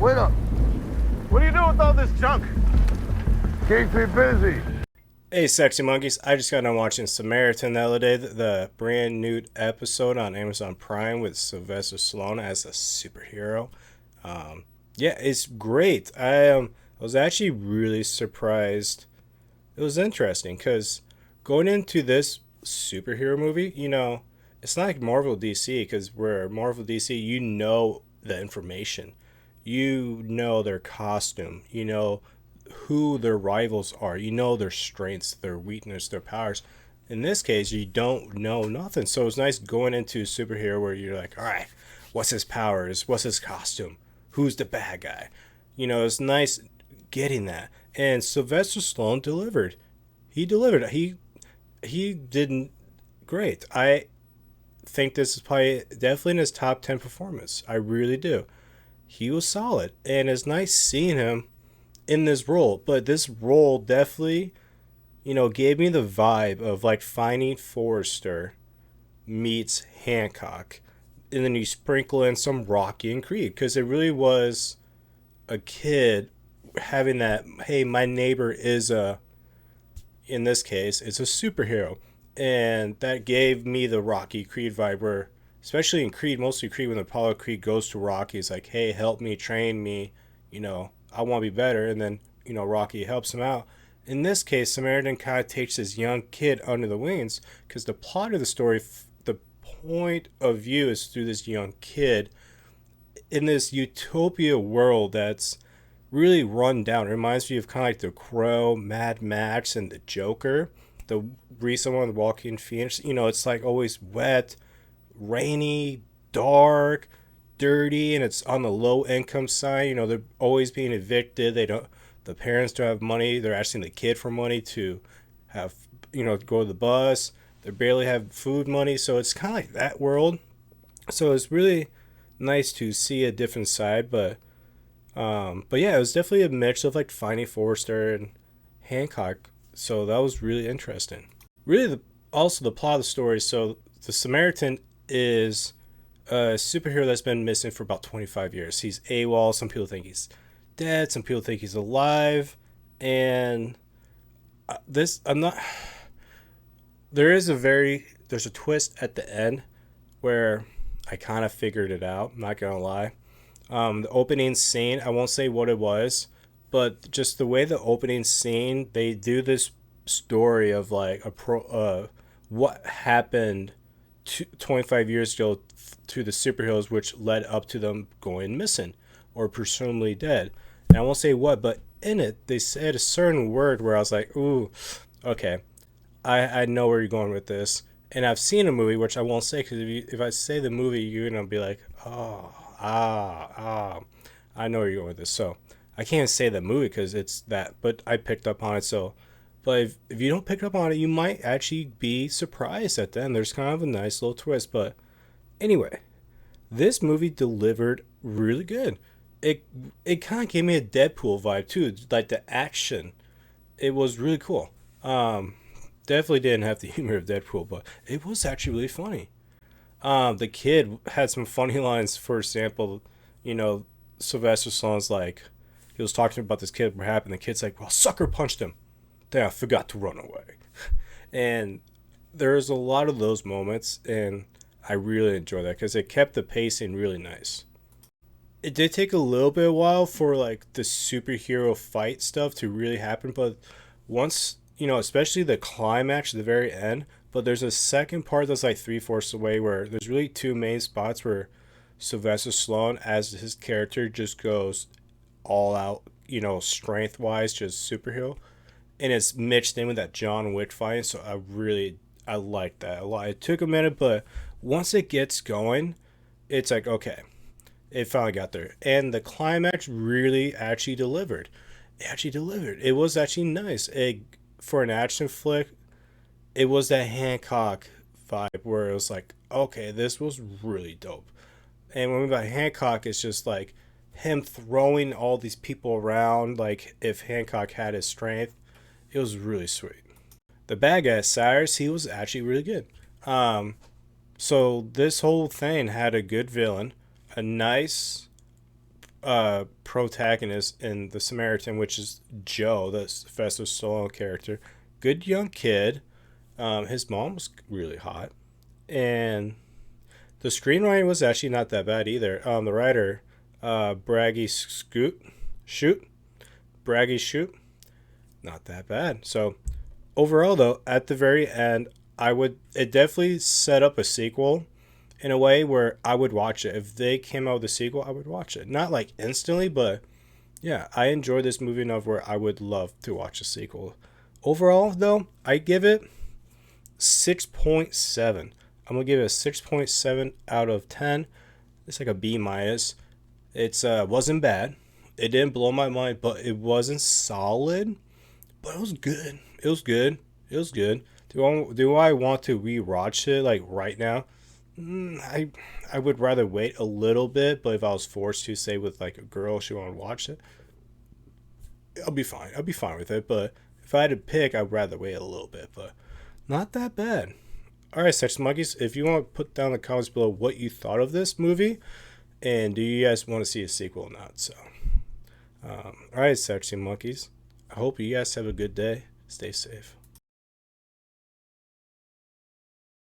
Wait up. What are you doing with all this junk? Keeps me busy. Hey, sexy monkeys. I just got done watching Samaritan the other day, the brand new episode on Amazon Prime with Sylvester Stallone as a superhero. Yeah, it's great. I was actually really surprised. It was interesting because going into this superhero movie, it's not like Marvel DC because where Marvel DC, you know the information. You know their costume. You know who their rivals are. You know their strengths, their weakness, their powers. In this case, you don't know nothing. So it's nice going into a superhero where you're like, all right, what's his powers? What's his costume? Who's the bad guy? It's nice getting that. And Sylvester Stallone delivered. He delivered. He did great. I think this is probably definitely in his top 10 performance. I really do. He was solid. And it's nice seeing him in this role, but this role definitely, gave me the vibe of like Finding Forrester meets Hancock, and then you sprinkle in some Rocky and Creed because it really was a kid having that. Hey, my neighbor is in this case, it's a superhero, and that gave me the Rocky Creed vibe where, especially in Creed, mostly Creed, when Apollo Creed goes to Rocky, it's like, hey, help me, train me, I want to be better. And then, Rocky helps him out. In this case, Samaritan kind of takes this young kid under the wings because the plot of the story, the point of view is through this young kid in this utopia world that's really run down. It reminds me of kind of like The Crow, Mad Max, and The Joker. The recent one, The Walking Phoenix, it's like always wet, rainy, dark, dirty, and it's on the low income side. They're always being evicted. The parents don't have money. They're asking the kid for money to have, go to the bus. They barely have food money. So it's kind of like that world. So it's really nice to see a different side. But yeah, it was definitely a mix of like Finding Forrester and Hancock. So that was really interesting. Really, also the plot of the story. So the Samaritan is a superhero that's been missing for about 25 years. He's AWOL. Some people think he's dead. Some people think he's alive. And I'm not. There's a twist at the end where I kind of figured it out. I'm not gonna lie. The opening scene, I won't say what it was, but just the way the opening scene, they do this story of like what happened 25 years ago to the superheroes, which led up to them going missing or presumably dead. And I won't say what, but in it they said a certain word where I was like, ooh, okay, I know where you're going with this. And I've seen a movie, which I won't say because if I say the movie, you're gonna be like, I know where you're going with this. So I can't say the movie because it's that, but I picked up on it. So, but if you don't pick up on it, you might actually be surprised at the end. There's kind of a nice little twist. But anyway, this movie delivered really good. It kind of gave me a Deadpool vibe too, like the action. It was really cool. Definitely didn't have the humor of Deadpool, but it was actually really funny. The kid had some funny lines. For example, Sylvester Stallone's like, he was talking about this kid, what happened. The kid's like, well, sucker punched him. Then I forgot to run away. And there's a lot of those moments, and I really enjoy that because it kept the pacing really nice. It did take a little bit of a while for like the superhero fight stuff to really happen, but once, especially the climax at the very end, but there's a second part that's like 3/4 away where there's really two main spots where Sylvester Stallone as his character just goes all out, strength wise, just superhero. And it's mixed in with that John Wick fight. So I like that a lot. It took a minute, but once it gets going, it's like, okay, it finally got there. And the climax really actually delivered. It was actually nice. For an action flick, it was that Hancock vibe where it was like, okay, this was really dope. And when we got Hancock, it's just like him throwing all these people around. Like if Hancock had his strength, it was really sweet. The bad guy, Cyrus, he was actually really good. So this whole thing had a good villain, a nice protagonist in The Samaritan, which is Joe, the Sylvester Stallone character. Good young kid. His mom was really hot, and the screenwriting was actually not that bad either. The writer, Braggy Shoot, not that bad. So overall, though, at the very end, it definitely set up a sequel in a way where I would watch it. If they came out with a sequel, I would watch it. Not like instantly, but yeah, I enjoyed this movie enough where I would love to watch a sequel. Overall, though, I give it 6.7. I'm gonna give it a 6.7 out of 10. It's like a B minus. It's wasn't bad. It didn't blow my mind, but it wasn't solid. But it was good. It was good. It was good. Do I want to rewatch it like right now? I would rather wait a little bit, but if I was forced to, say with like a girl, she want to watch it, I'll be fine. I'll be fine with it. But if I had to pick, I'd rather wait a little bit. But not that bad. All right, Sex Monkeys. If you want to put down in the comments below what you thought of this movie, and do you guys want to see a sequel or not? So, all right, Sexy Monkeys. I hope you guys have a good day. Stay safe.